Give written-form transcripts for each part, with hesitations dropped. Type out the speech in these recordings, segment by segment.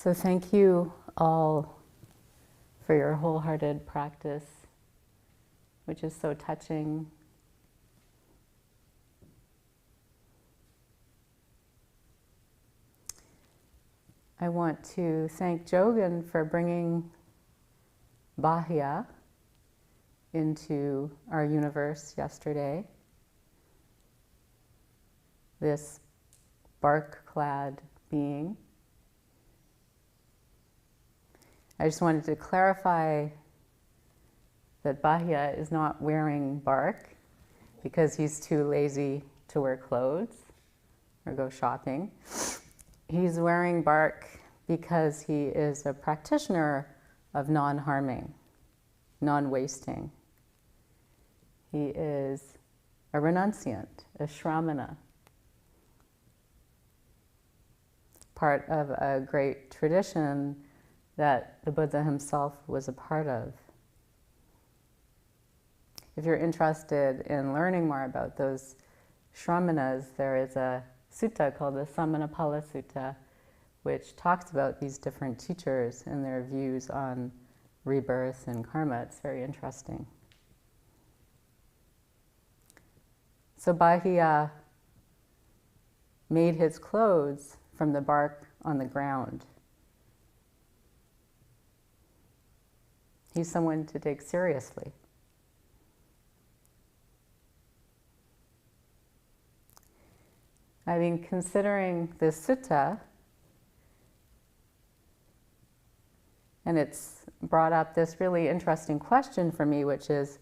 So thank you all for your wholehearted practice, which is so touching. I want to thank Jogan for bringing Bahia into our universe yesterday. This bark-clad being. I just wanted to clarify that Bahia is not wearing bark because he's too lazy to wear clothes or go shopping. He's wearing bark because he is a practitioner of non-harming, non-wasting. He is a renunciant, a shramana, part of a great tradition that the Buddha himself was a part of. If you're interested in learning more about those shramanas, there is a sutta called the Samanapala Sutta, which talks about these different teachers and their views on rebirth and karma. It's very interesting. So Bahia made his clothes from the bark on the ground. He's someone to take seriously. I've been considering this sutta, and it's brought up this really interesting question for me, which is,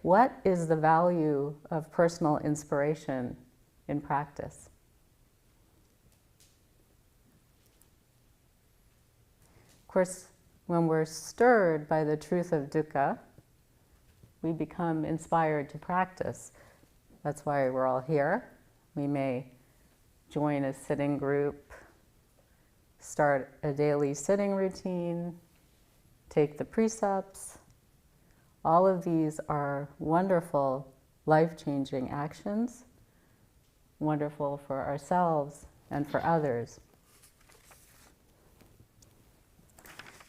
what is the value of personal inspiration in practice? Of course, when we're stirred by the truth of dukkha, we become inspired to practice. That's why we're all here. We may join a sitting group, start a daily sitting routine, take the precepts. All of these are wonderful, life-changing actions, wonderful for ourselves and for others.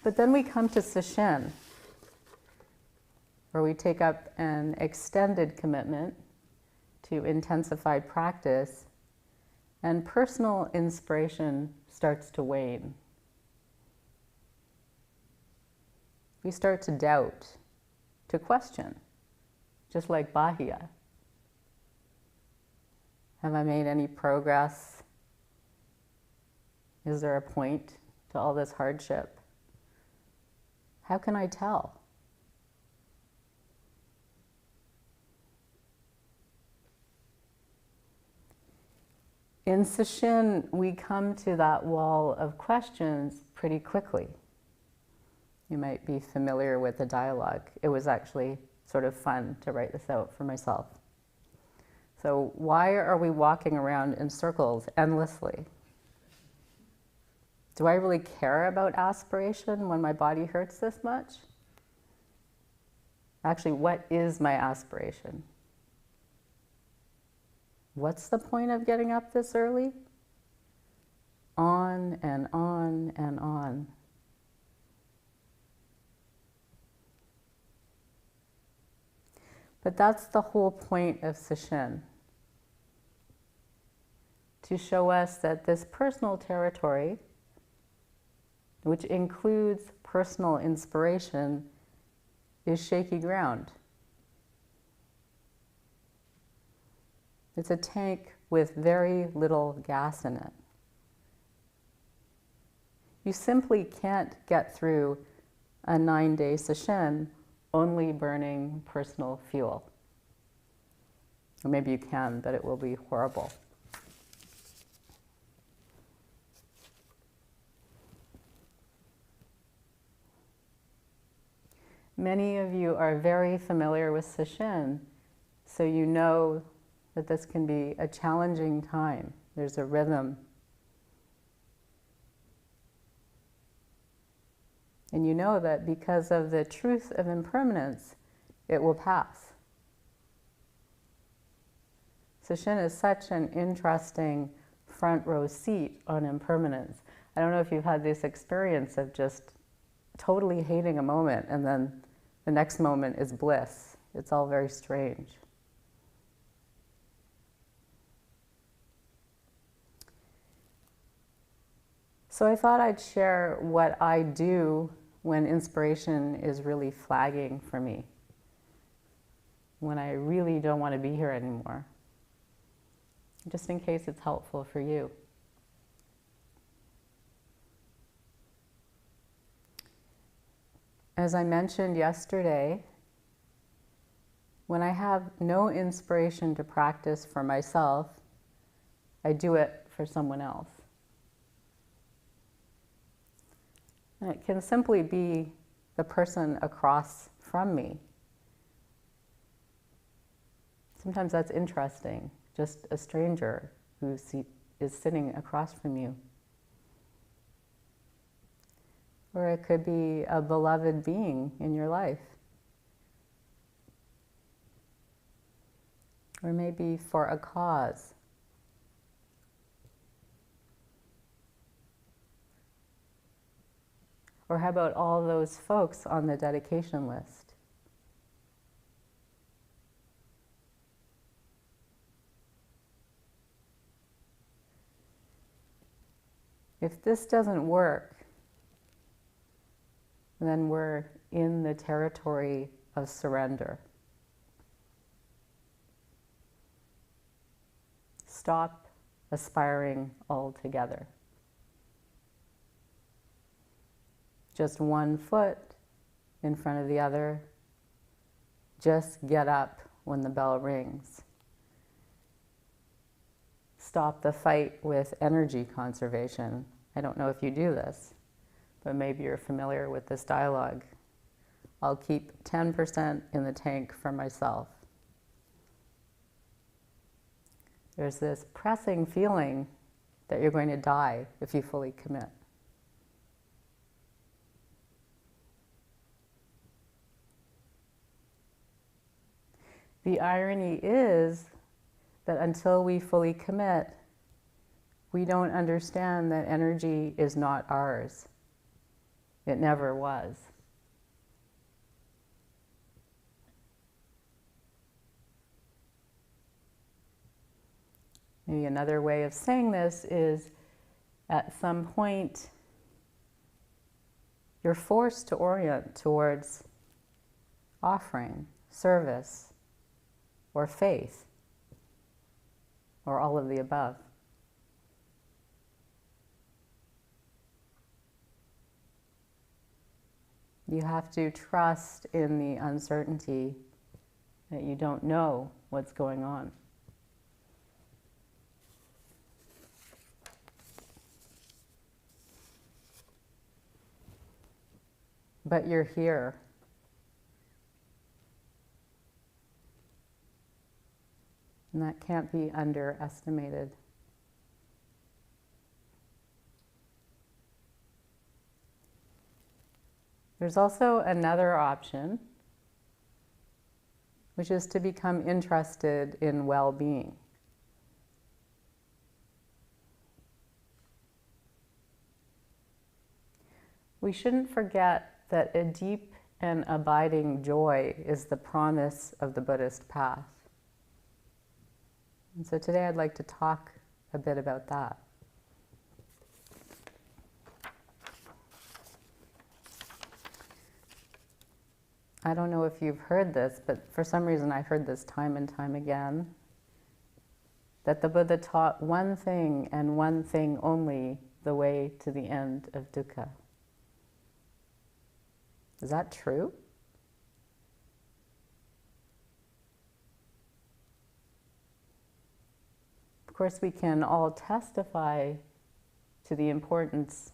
But then we come to Sesshin, where we take up an extended commitment to intensified practice, and personal inspiration starts to wane. We start to doubt, to question, just like Bahia. Have I made any progress? Is there a point to all this hardship? How can I tell? In Sesshin, we come to that wall of questions pretty quickly. You might be familiar with the dialogue. It was actually sort of fun to write this out for myself. So why are we walking around in circles endlessly? Do I really care about aspiration when my body hurts this much? Actually, what is my aspiration? What's the point of getting up this early? On and on and on. But that's the whole point of Sesshin, to show us that this personal territory, which includes personal inspiration, is shaky ground. It's a tank with very little gas in it. You simply can't get through a 9-day Sesshin only burning personal fuel. Or maybe you can, but it will be horrible. Many of you are very familiar with Sesshin, so you know that this can be a challenging time. There's a rhythm. And you know that because of the truth of impermanence, it will pass. Sesshin is such an interesting front row seat on impermanence. I don't know if you've had this experience of just totally hating a moment and then the next moment is bliss. It's all very strange. So I thought I'd share what I do when inspiration is really flagging for me, when I really don't want to be here anymore, just in case it's helpful for you. As I mentioned yesterday, when I have no inspiration to practice for myself, I do it for someone else. And it can simply be the person across from me. Sometimes that's interesting, just a stranger who is sitting across from you. Or it could be a beloved being in your life. Or maybe for a cause. Or how about all those folks on the dedication list? If this doesn't work, then we're in the territory of surrender. Stop aspiring altogether. Just one foot in front of the other. Just get up when the bell rings. Stop the fight with energy conservation. I don't know if you do this, but maybe you're familiar with this dialogue. I'll keep 10% in the tank for myself. There's this pressing feeling that you're going to die if you fully commit. The irony is that until we fully commit, we don't understand that energy is not ours. It never was. Maybe another way of saying this is, at some point, you're forced to orient towards offering, service, or faith, or all of the above. You have to trust in the uncertainty that you don't know what's going on. But you're here. And that can't be underestimated. There's also another option, which is to become interested in well-being. We shouldn't forget that a deep and abiding joy is the promise of the Buddhist path. And so today I'd like to talk a bit about that. I don't know if you've heard this, but for some reason I heard this time and time again, that the Buddha taught one thing and one thing only, the way to the end of dukkha. Is that true? Of course, we can all testify to the importance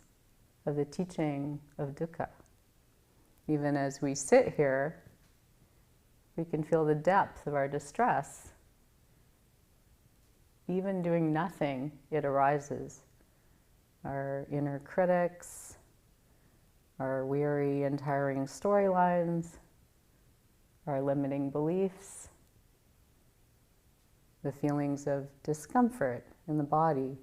of the teaching of dukkha. Even as we sit here, we can feel the depth of our distress. Even doing nothing, it arises. Our inner critics, our weary and tiring storylines, our limiting beliefs, the feelings of discomfort in the body.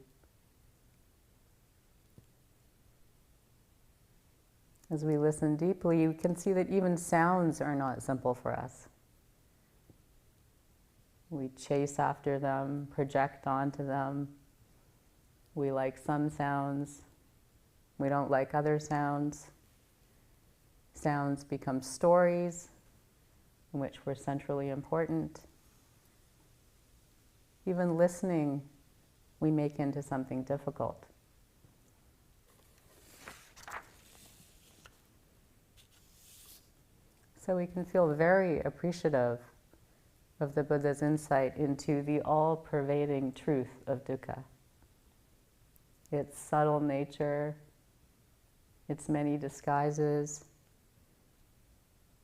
As we listen deeply, you can see that even sounds are not simple for us. We chase after them, project onto them. We like some sounds. We don't like other sounds. Sounds become stories in which we're centrally important. Even listening, we make into something difficult. So we can feel very appreciative of the Buddha's insight into the all-pervading truth of dukkha. Its subtle nature, its many disguises,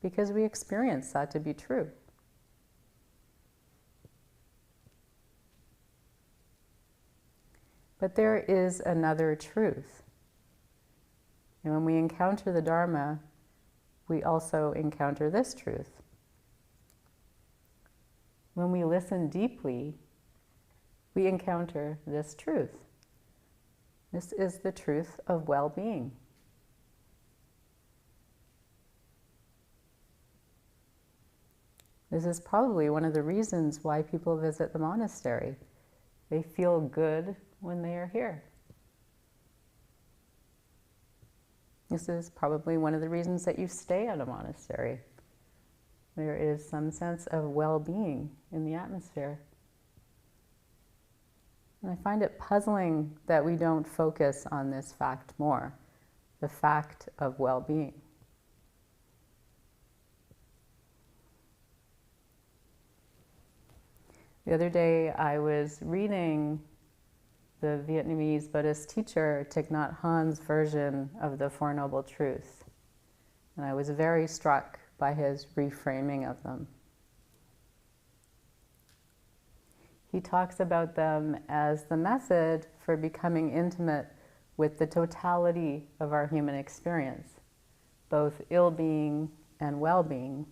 because we experience that to be true. But there is another truth. And when we encounter the Dharma, we also encounter this truth. When we listen deeply, we encounter this truth. This is the truth of well-being. This is probably one of the reasons why people visit the monastery. They feel good when they are here. This is probably one of the reasons that you stay at a monastery. There is some sense of well-being in the atmosphere. And I find it puzzling that we don't focus on this fact more, the fact of well-being. The other day I was reading the Vietnamese Buddhist teacher Thich Nhat Hanh's version of the Four Noble Truths. And I was very struck by his reframing of them. He talks about them as the method for becoming intimate with the totality of our human experience, both ill-being and well-being.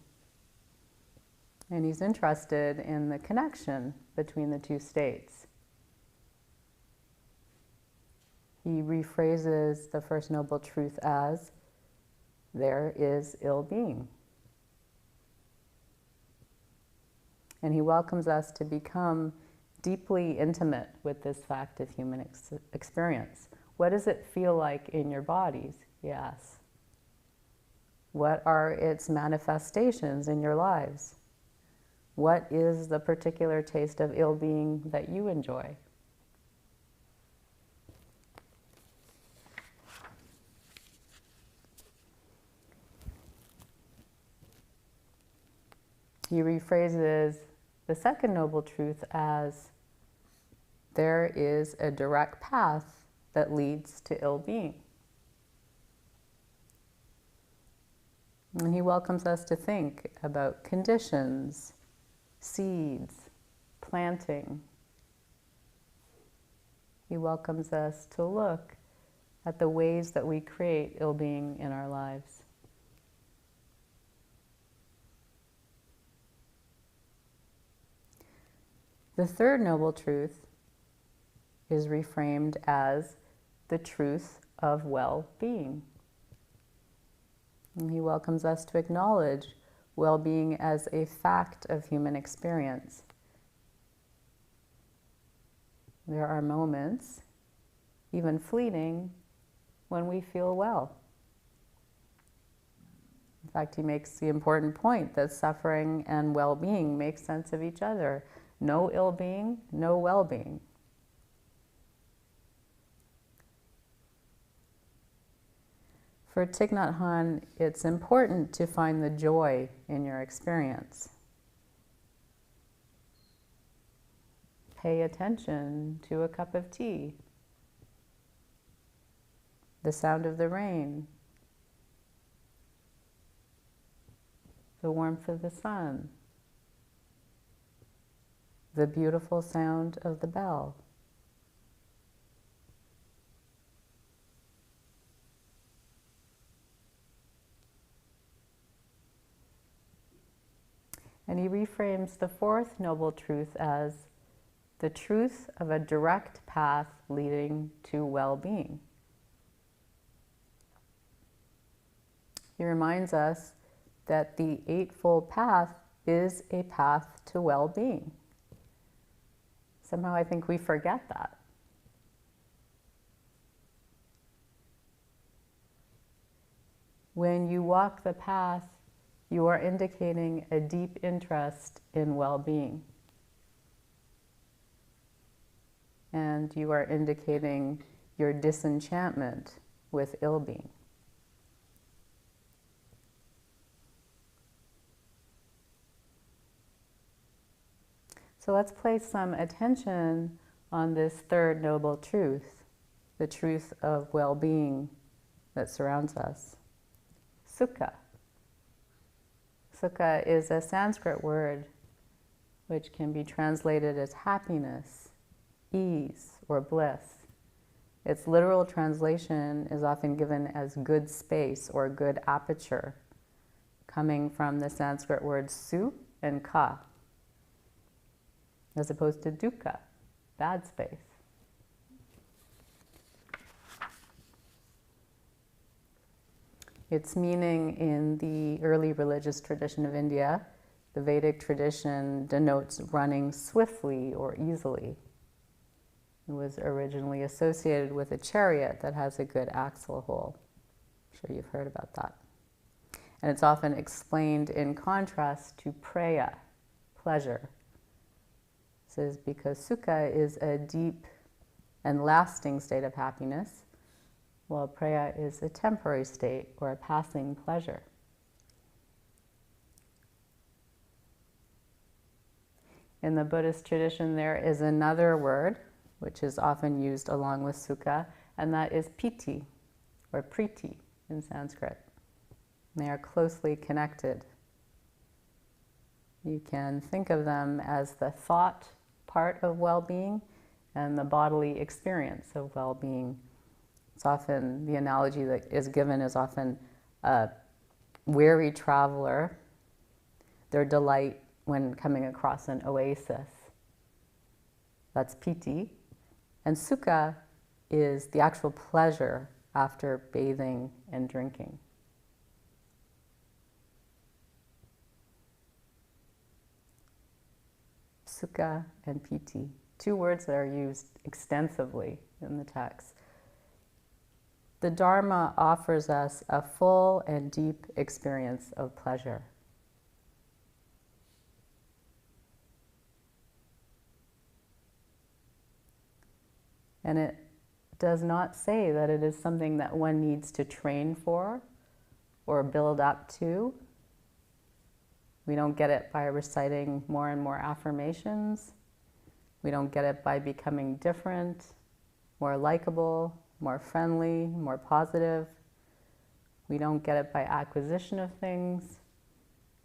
And he's interested in the connection between the two states. He rephrases the First Noble Truth as, there is ill-being. And he welcomes us to become deeply intimate with this fact of human experience. What does it feel like in your bodies? Yes. What are its manifestations in your lives? What is the particular taste of ill-being that you enjoy? He rephrases the second noble truth as, there is a direct path that leads to ill-being. And he welcomes us to think about conditions, seeds, planting. He welcomes us to look at the ways that we create ill-being in our lives. The third noble truth is reframed as the truth of well-being. And he welcomes us to acknowledge well-being as a fact of human experience. There are moments, even fleeting, when we feel well. In fact, he makes the important point that suffering and well-being make sense of each other. No ill-being, no well-being. For Thich Nhat Hanh, it's important to find the joy in your experience. Pay attention to a cup of tea, the sound of the rain, the warmth of the sun, the beautiful sound of the bell. And he reframes the fourth noble truth as the truth of a direct path leading to well-being. he reminds us that the Eightfold Path is a path to well-being. Somehow I think we forget that. When you walk the path, you are indicating a deep interest in well-being. And you are indicating your disenchantment with ill-being. So let's place some attention on this third noble truth, the truth of well-being that surrounds us. Sukha. Sukha is a Sanskrit word which can be translated as happiness, ease, or bliss. Its literal translation is often given as good space or good aperture, coming from the Sanskrit words su and ka, as opposed to dukkha, bad space. Its meaning in the early religious tradition of India, the Vedic tradition, denotes running swiftly or easily. It was originally associated with a chariot that has a good axle hole. I'm sure you've heard about that. And it's often explained in contrast to praya, pleasure. This is because sukha is a deep and lasting state of happiness, while praya is a temporary state or a passing pleasure. In the Buddhist tradition, there is another word which is often used along with sukha, and that is piti, or priti in Sanskrit. They are closely connected. You can think of them as the thought part of well-being and the bodily experience of well-being. It's often, the analogy that is given is often a weary traveler, their delight when coming across an oasis. That's piti. And sukha is the actual pleasure after bathing and drinking. Sukha and piti, two words that are used extensively in the text. The Dharma offers us a full and deep experience of pleasure. And it does not say that it is something that one needs to train for or build up to. We don't get it by reciting more and more affirmations. We don't get it by becoming different, more likable, more friendly, more positive. We don't get it by acquisition of things,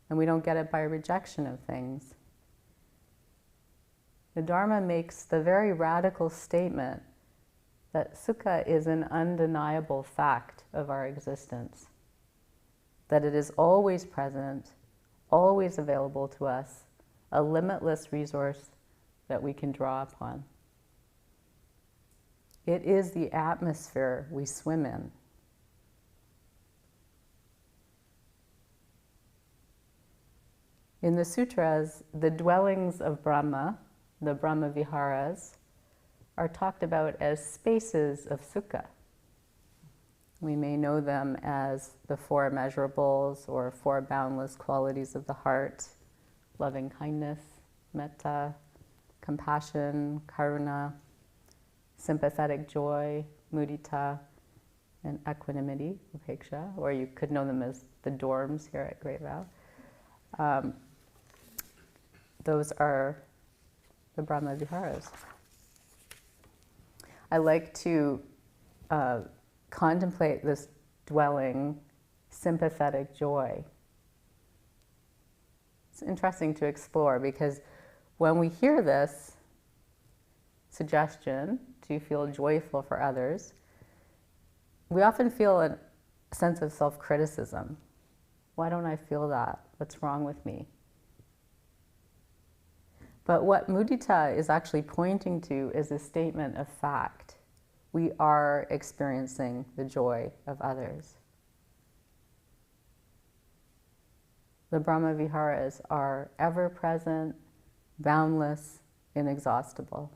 and we don't get it by rejection of things. The Dharma makes the very radical statement that sukha is an undeniable fact of our existence, that it is always present, always available to us, a limitless resource that we can draw upon. It is the atmosphere we swim in. In the sutras, the dwellings of Brahma, the Brahma Viharas, are talked about as spaces of sukha. We may know them as the four immeasurables or four boundless qualities of the heart: loving kindness, metta, compassion, karuna, sympathetic joy, mudita, and equanimity, upeksha, or you could know them as the dorms here at Great Vow. Those are the Brahma Viharas. I like to contemplate this dwelling, sympathetic joy. It's interesting to explore because when we hear this suggestion to feel joyful for others, we often feel a sense of self-criticism. Why don't I feel that? What's wrong with me? But what mudita is actually pointing to is a statement of fact. We are experiencing the joy of others. The Brahma Viharas are ever-present, boundless, inexhaustible.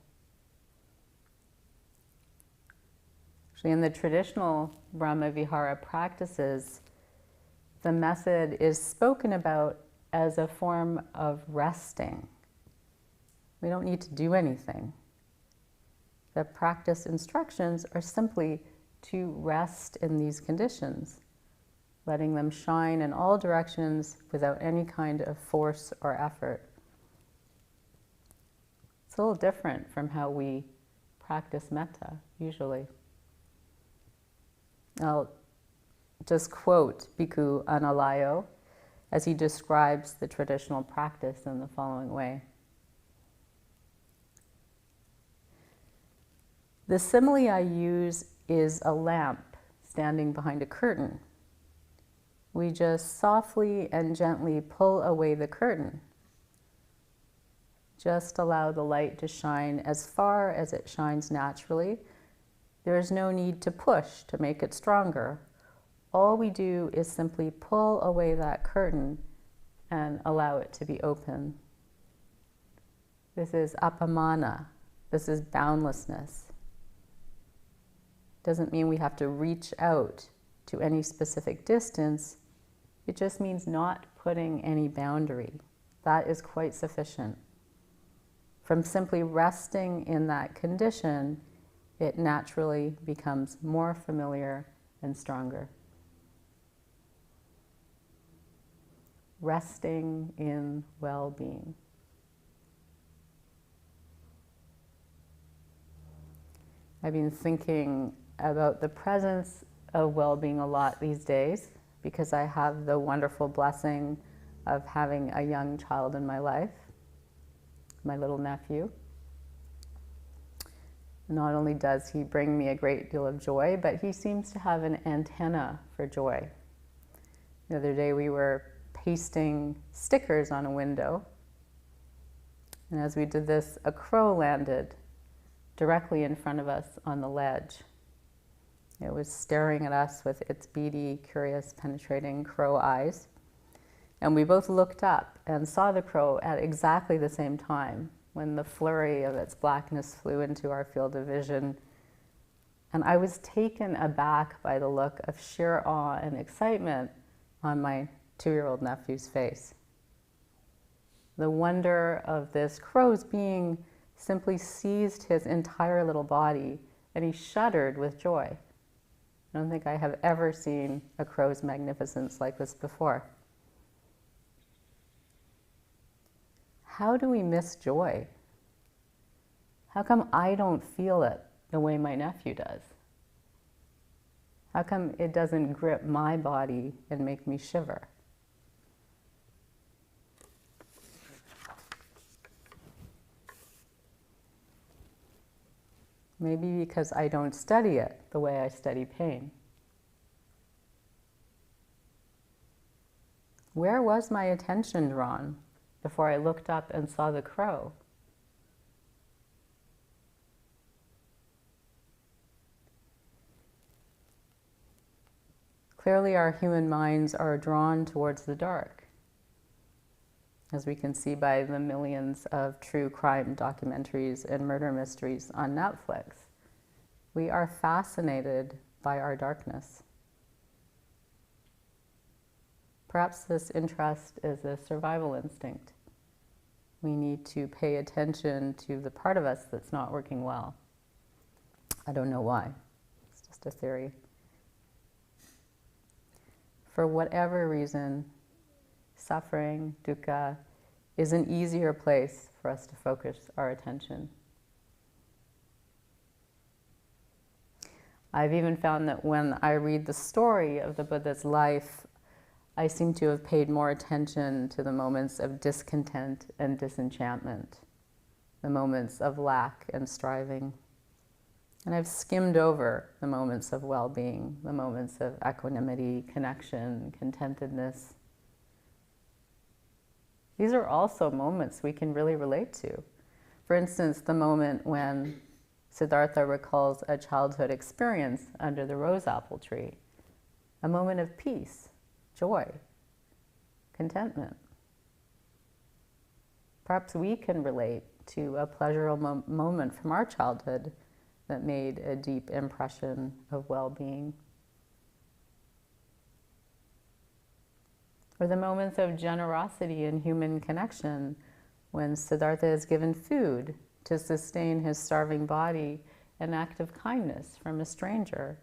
Actually, in the traditional Brahma Vihara practices, the method is spoken about as a form of resting. We don't need to do anything. The practice instructions are simply to rest in these conditions, letting them shine in all directions without any kind of force or effort. It's a little different from how we practice metta, usually. I'll just quote Bhikkhu Analayo as he describes the traditional practice in the following way. The simile I use is a lamp standing behind a curtain. We just softly and gently pull away the curtain. Just allow the light to shine as far as it shines naturally. There is no need to push to make it stronger. All we do is simply pull away that curtain and allow it to be open. This is apamana. This is boundlessness. Doesn't mean we have to reach out to any specific distance. It just means not putting any boundary. That is quite sufficient. From simply resting in that condition, it naturally becomes more familiar and stronger. Resting in well-being. I've been thinking about the presence of well-being a lot these days because I have the wonderful blessing of having a young child in my life, my little nephew. Not only does he bring me a great deal of joy, but he seems to have an antenna for joy. The other day we were pasting stickers on a window, and as we did this, a crow landed directly in front of us on the ledge. It was staring at us with its beady, curious, penetrating crow eyes. And we both looked up and saw the crow at exactly the same time when the flurry of its blackness flew into our field of vision. And I was taken aback by the look of sheer awe and excitement on my 2-year-old nephew's face. The wonder of this crow's being simply seized his entire little body, and he shuddered with joy. I don't think I have ever seen a crow's magnificence like this before. How do we miss joy? How come I don't feel it the way my nephew does? How come it doesn't grip my body and make me shiver? Maybe because I don't study it the way I study pain. Where was my attention drawn before I looked up and saw the crow? Clearly, our human minds are drawn towards the dark, as we can see by the millions of true crime documentaries and murder mysteries on Netflix. We are fascinated by our darkness. Perhaps this interest is a survival instinct. We need to pay attention to the part of us that's not working well. I don't know why. It's just a theory. For whatever reason, suffering, dukkha, is an easier place for us to focus our attention. I've even found that when I read the story of the Buddha's life, I seem to have paid more attention to the moments of discontent and disenchantment, the moments of lack and striving. And I've skimmed over the moments of well-being, the moments of equanimity, connection, contentedness. These are also moments we can really relate to. For instance, the moment when Siddhartha recalls a childhood experience under the rose apple tree, a moment of peace, joy. contentment. Perhaps we can relate to a pleasurable moment from our childhood that made a deep impression of well-being. Or the moments of generosity and human connection when Siddhartha is given food to sustain his starving body, an act of kindness from a stranger.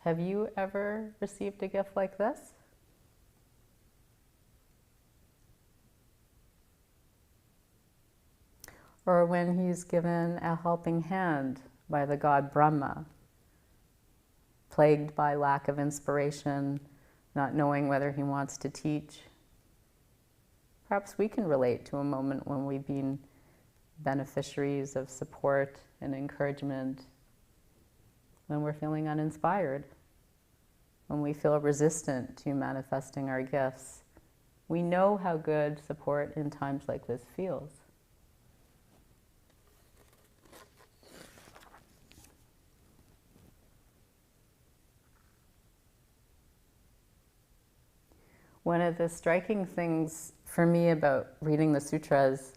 Have you ever received a gift like this? Or when he's given a helping hand by the god Brahma, plagued by lack of inspiration, not knowing whether he wants to teach. Perhaps we can relate to a moment when we've been beneficiaries of support and encouragement, when we're feeling uninspired, when we feel resistant to manifesting our gifts. We know how good support in times like this feels. One of the striking things for me about reading the sutras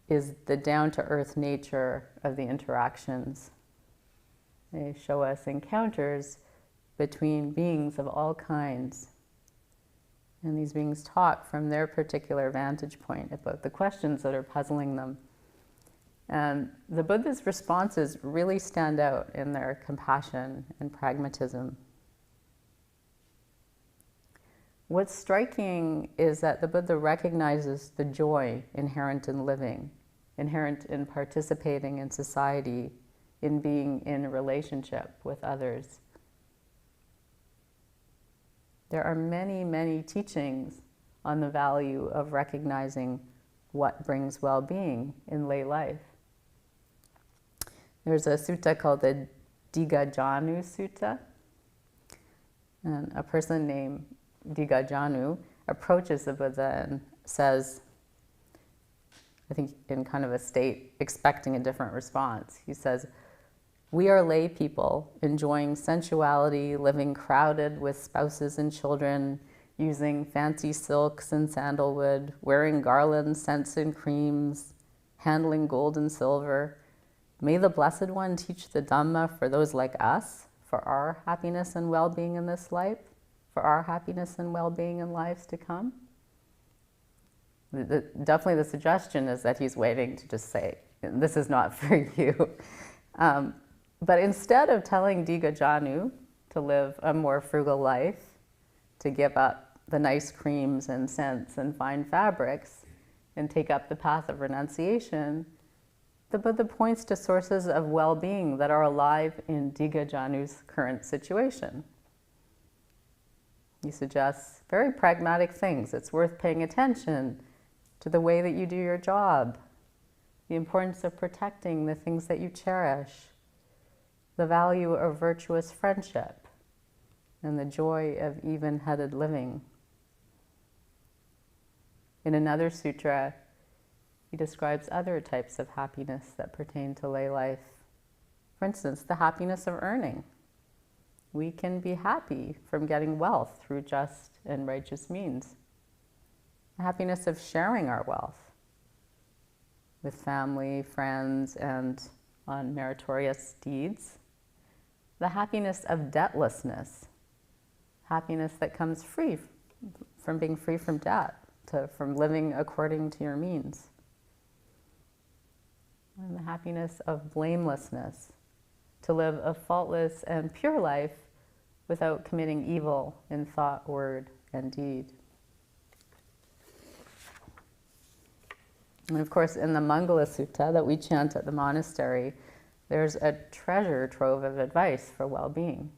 is the down-to-earth nature of the interactions. They show us encounters between beings of all kinds. And these beings talk from their particular vantage point about the questions that are puzzling them. And the Buddha's responses really stand out in their compassion and pragmatism. What's striking is that the Buddha recognizes the joy inherent in living, inherent in participating in society, in being in a relationship with others. There are many, many teachings on the value of recognizing what brings well-being in lay life. There's a sutta called the Digajanu Sutta, and a person named Digajanu approaches the Buddha and says, I think in kind of a state expecting a different response, he says, "We are lay people enjoying sensuality, living crowded with spouses and children, using fancy silks and sandalwood, wearing garlands, scents and creams, handling gold and silver. May the Blessed One teach the Dhamma for those like us, for our happiness and well-being in this life, for our happiness and well-being in lives to come." Definitely the suggestion is that he's waiting to just say, this is not for you. But instead of telling Digajanu to live a more frugal life, to give up the nice creams and scents and fine fabrics, and take up the path of renunciation, the Buddha points to sources of well-being that are alive in Digajanu's current situation. He suggests very pragmatic things. It's worth paying attention to the way that you do your job, the importance of protecting the things that you cherish, the value of virtuous friendship, and the joy of even-headed living. In another sutra, he describes other types of happiness that pertain to lay life. For instance, the happiness of earning. We can be happy from getting wealth through just and righteous means. The happiness of sharing our wealth with family, friends, and on meritorious deeds. The happiness of debtlessness. Happiness that comes free from being free from debt, from living according to your means. And the happiness of blamelessness, to live a faultless and pure life without committing evil in thought, word, and deed. And of course, in the Mangala Sutta that we chant at the monastery, there's a treasure trove of advice for well-being.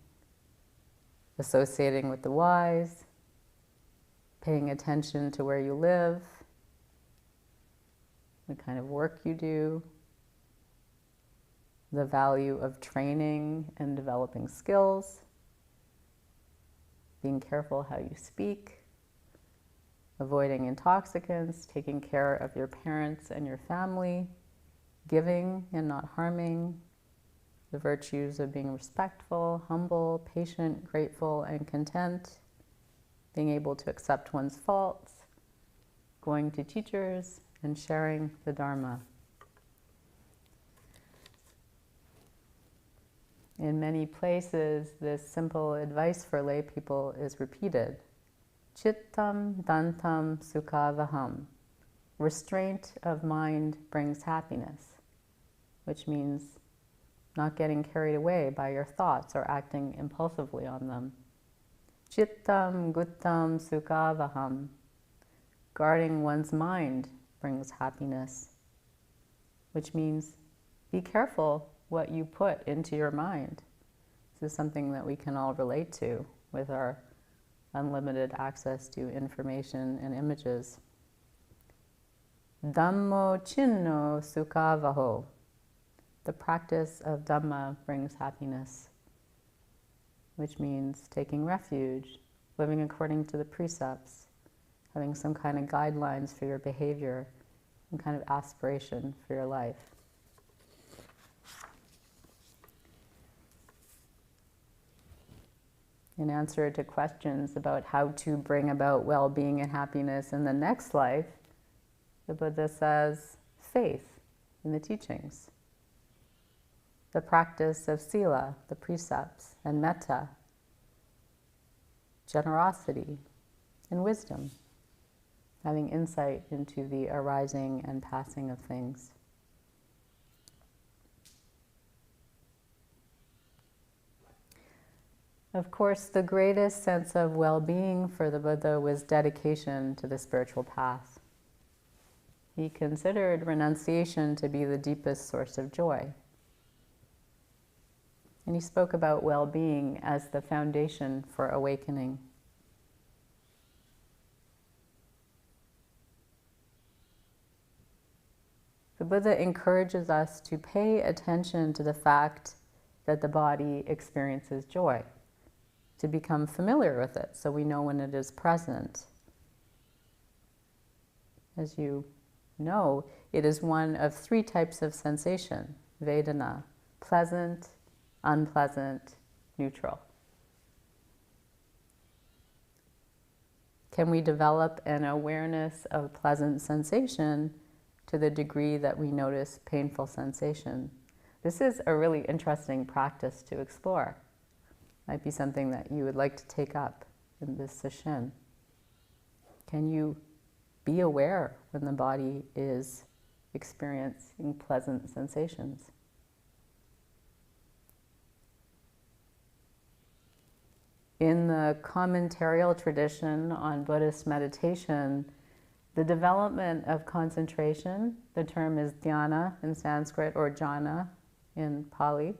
Associating with the wise, paying attention to where you live, the kind of work you do, the value of training and developing skills, being careful how you speak, avoiding intoxicants, taking care of your parents and your family, giving and not harming, the virtues of being respectful, humble, patient, grateful, and content, being able to accept one's faults, going to teachers, and sharing the Dharma. In many places, this simple advice for lay people is repeated. Chittam dantam sukhavaham. Restraint of mind brings happiness, which means not getting carried away by your thoughts or acting impulsively on them. Chittam guttam sukhavaham. Guarding one's mind brings happiness, which means be careful what you put into your mind. This is something that we can all relate to with our unlimited access to information and images. Dhammo chinno sukavaho. The practice of Dhamma brings happiness, which means taking refuge, living according to the precepts, having some kind of guidelines for your behavior, some kind of aspiration for your life. In answer to questions about how to bring about well-being and happiness in the next life, the Buddha says faith in the teachings, the practice of sila, the precepts, and metta, generosity, and wisdom, having insight into the arising and passing of things. Of course, the greatest sense of well-being for the Buddha was dedication to the spiritual path. He considered renunciation to be the deepest source of joy. And he spoke about well-being as the foundation for awakening. The Buddha encourages us to pay attention to the fact that the body experiences joy, to become familiar with it so we know when it is present. As you know, it is one of three types of sensation: Vedana, pleasant, unpleasant, neutral. Can we develop an awareness of pleasant sensation to the degree that we notice painful sensation? This is a really interesting practice to explore. Might be something that you would like to take up in this session. Can you be aware when the body is experiencing pleasant sensations? In the commentarial tradition on Buddhist meditation, the development of concentration, the term is dhyana in Sanskrit or jhana in Pali,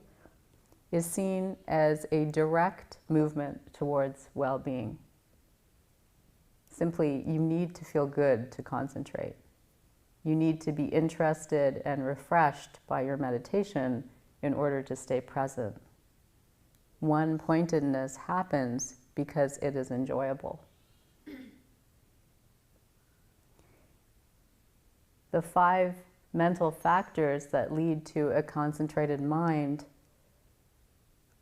is seen as a direct movement towards well-being. Simply, you need to feel good to concentrate. You need to be interested and refreshed by your meditation in order to stay present. One-pointedness happens because it is enjoyable. The 5 mental factors that lead to a concentrated mind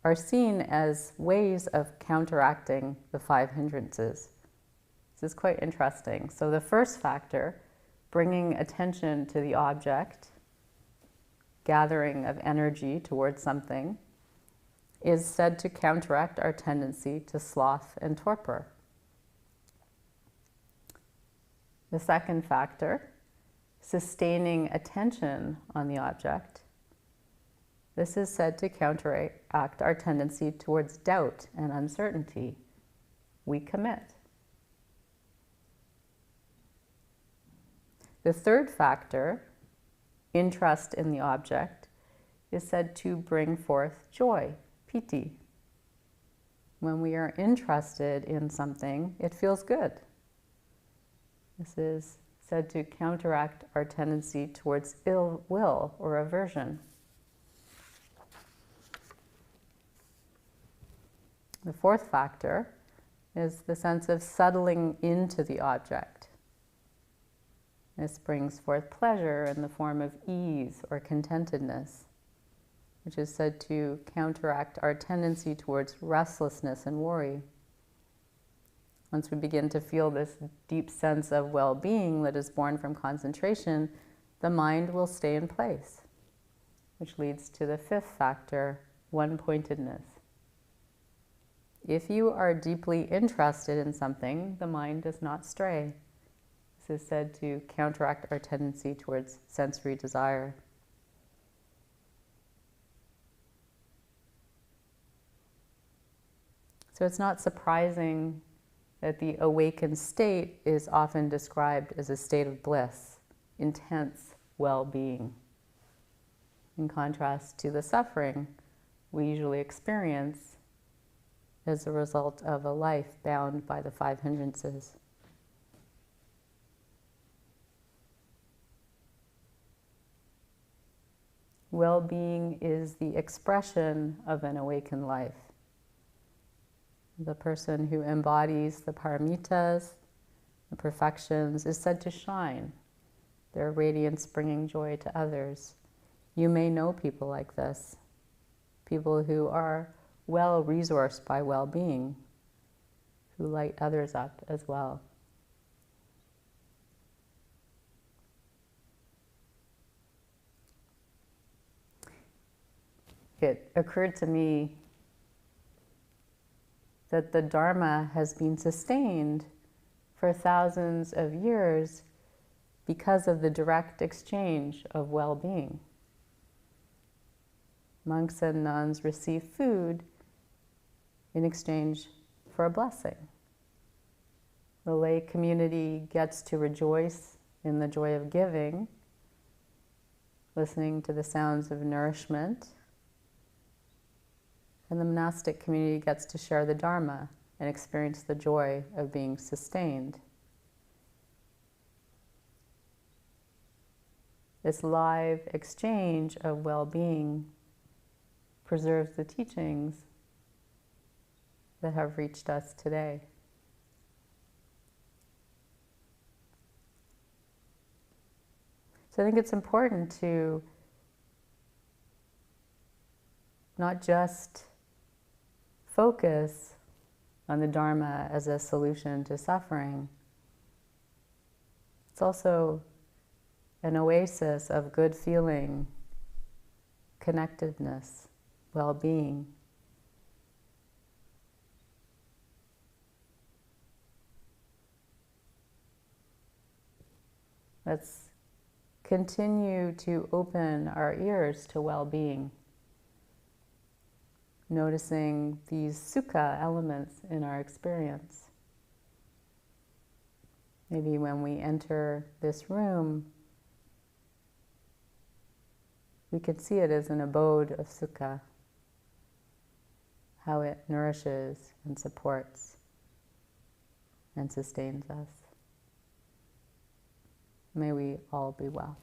are seen as ways of counteracting the 5 hindrances. This is quite interesting. So the first factor, bringing attention to the object, gathering of energy towards something, is said to counteract our tendency to sloth and torpor. The second factor, sustaining attention on the object, this is said to counteract our tendency towards doubt and uncertainty. We commit. The third factor, interest in the object, is said to bring forth joy, piti. When we are interested in something, it feels good. This is said to counteract our tendency towards ill will or aversion. The fourth factor is the sense of settling into the object. This brings forth pleasure in the form of ease or contentedness, which is said to counteract our tendency towards restlessness and worry. Once we begin to feel this deep sense of well-being that is born from concentration, the mind will stay in place, which leads to the fifth factor, one-pointedness. If you are deeply interested in something, the mind does not stray. This is said to counteract our tendency towards sensory desire. So it's not surprising that the awakened state is often described as a state of bliss, intense well-being. In contrast to the suffering we usually experience as a result of a life bound by the five hindrances. Well-being is the expression of an awakened life. The person who embodies the paramitas, the perfections, is said to shine, their radiance bringing joy to others. You may know people like this, people who are well-resourced by well-being, who light others up as well. It occurred to me that the Dharma has been sustained for thousands of years because of the direct exchange of well-being. Monks and nuns receive food in exchange for a blessing. The lay community gets to rejoice in the joy of giving, listening to the sounds of nourishment. And the monastic community gets to share the Dharma and experience the joy of being sustained. This live exchange of well-being preserves the teachings that have reached us today. So I think it's important to not just focus on the Dharma as a solution to suffering. It's also an oasis of good feeling, connectedness, well-being. Let's continue to open our ears to well-being, noticing these sukha elements in our experience. Maybe when we enter this room, we can see it as an abode of sukha, how it nourishes and supports and sustains us. May we all be well.